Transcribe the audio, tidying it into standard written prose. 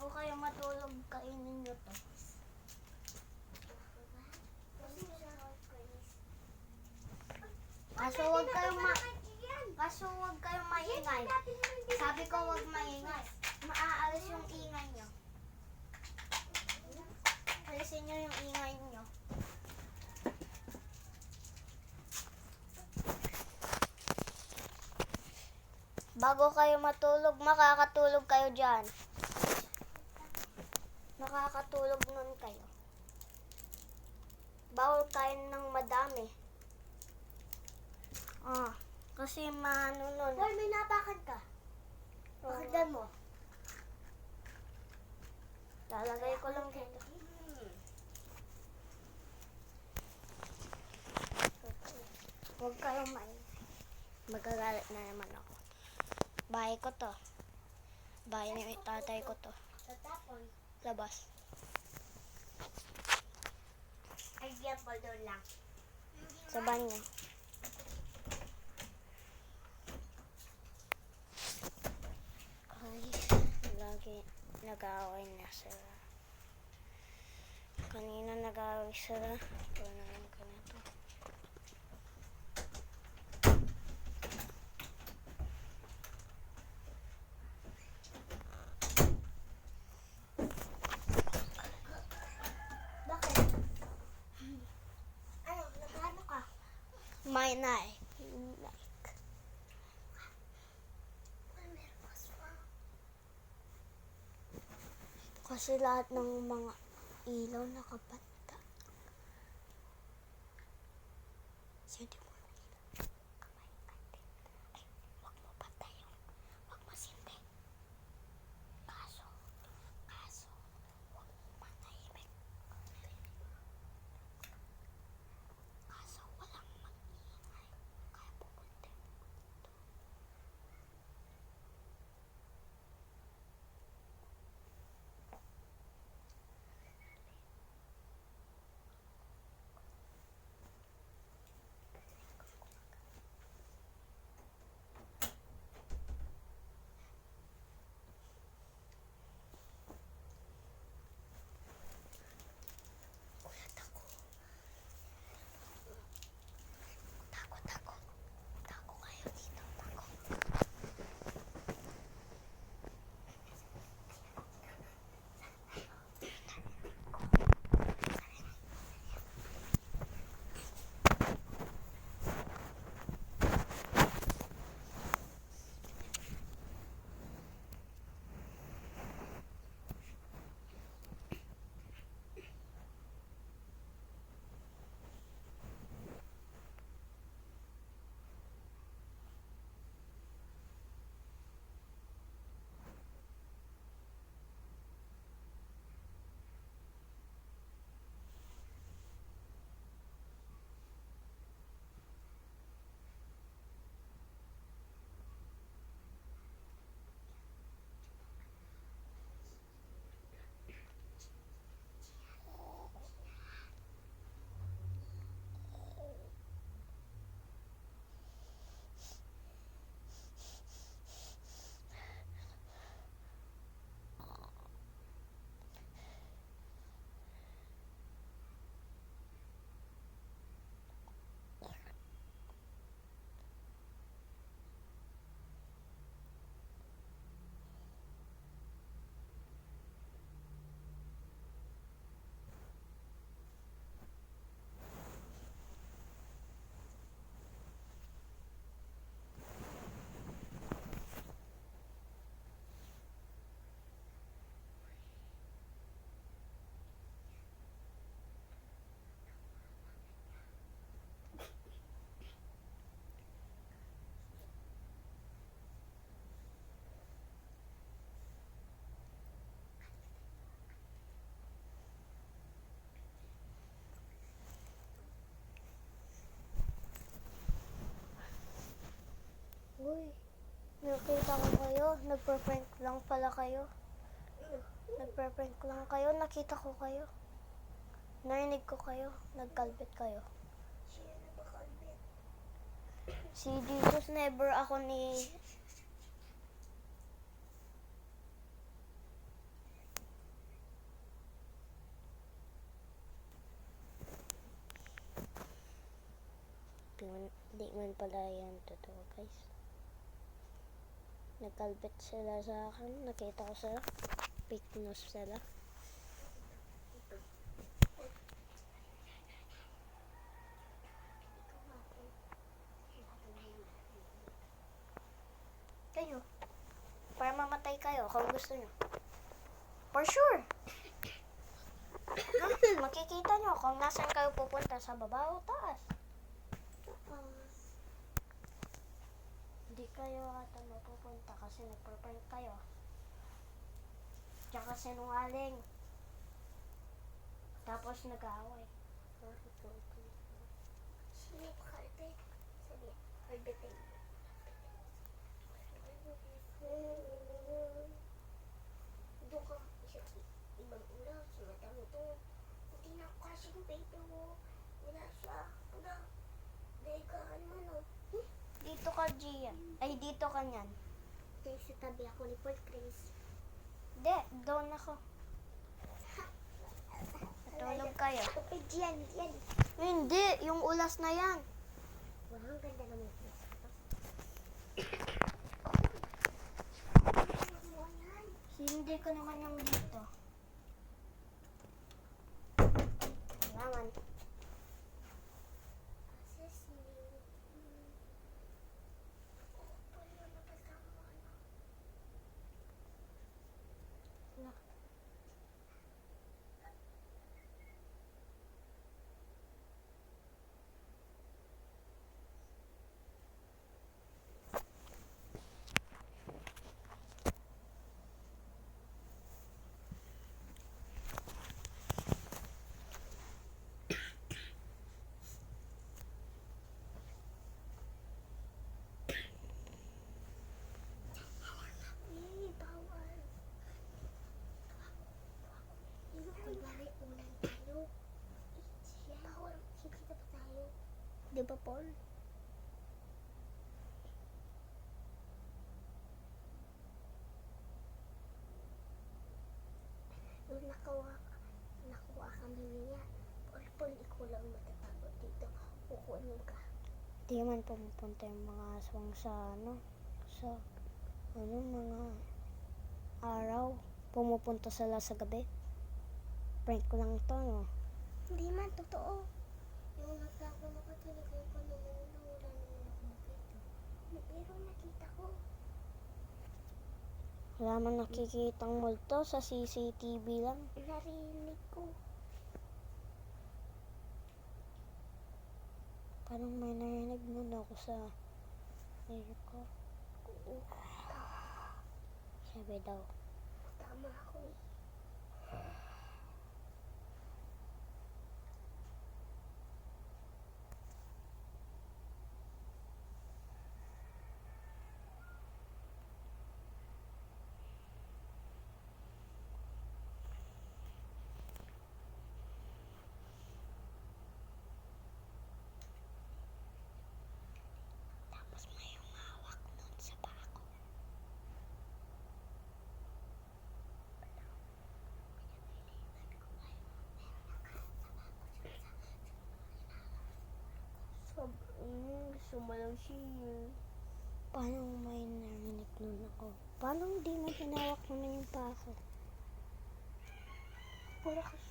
Bago kayo matulog, kainin nyo to. Kaso huwag kayong maingay. Sabi ko huwag maingay. Maaalis yung ingay nyo. Alisin nyo yung ingay nyo. Bago kayo matulog, makakatulog kayo dyan. Makakatulog nun kayo. Bawal kain ng madami. Kasi maano nun. Hoy, may napakan ka. Pakinggan mo. Lalagay ko lang dito. Huwag kayong maingay. Magagalit na naman ako. Bahay ko to. Bahay ni tatay ko to. Tatapon. Labas. Ay, yan po doon lang. Sa banyo. Ay, lagi nag-aaway na sila. Kanina nag-aaway sila. Ito naman ka na to. Bakit? Ano, nagano ka? My night. Kasi lahat ng mga ilaw nakapanta. Sino mo yung ilaw? Kamay natin. Ay, huwag mo patayin. Huwag masindi. Kaso, huwag mo matahimik. Kaso, walang mag-iingay. Kaya pumunti. Tako kayo dito. Tako. Uy, nakita ko kayo. Nagpa-prank lang pala kayo. Nagpa-prank lang kayo. Nakita ko kayo. Narinig ko kayo. Nagkalbit kayo. Sino ba kalbit? Si Jesus never ako ni... Di man pala yan totoo, guys. Nagkalbit sila sa akin. Nakita ko sila. Fake news sila. Kayo. Para mamatay kayo kung gusto nyo. For sure. Makikita nyo kung nasan kayo pupunta, sa baba o taas. Hindi kayo ata mapupunta kasi nagpaprank kayo. Tsaka sinungaling. Tapos nag-aaway. Sino nagpaka-albit? Sabi, albitin. Doon ka, ibang ulam, sumatang ito. Hindi na ako kasi yung paper mo. Wala siya. Wala. Dahil ka, ano. Dito ka, Gian. Ay, dito ka niyan. Dahil sa tabi ako ni Paul Chris. Hindi, doon ako. Natulog kayo. Okay, Gian. Hindi, yung ulas na yan. Wow, ang ganda naman ito. Hindi ko naman yung dito. Naman. Bawal. Kunwari, ulan tayo. Bawal, kikita pa tayo. Di ba, Paul? Nung nakuha kami niya, Paul, ikaw lang matatakot dito. Kukunin ka. Di man pumupunta yung mga aswang sa mga araw. Pumupunta sila sa gabi. Prank lang to, no? Hindi man, totoo. Yung nagkakaroon ko talaga yung panunod na wala naman ako makita. Pero nakita ko. Wala man nakikitang multo sa CCTV lang. Narinig ko. Parang may narinig nun ako sa ear ko. Oo. Sabi daw. Tama ako eh. Tapos may humawak nun sa bako. Sumalang siya. Paano may narinig nun ako? Paano hindi mo hinawak mo na yung pako? Pura kasi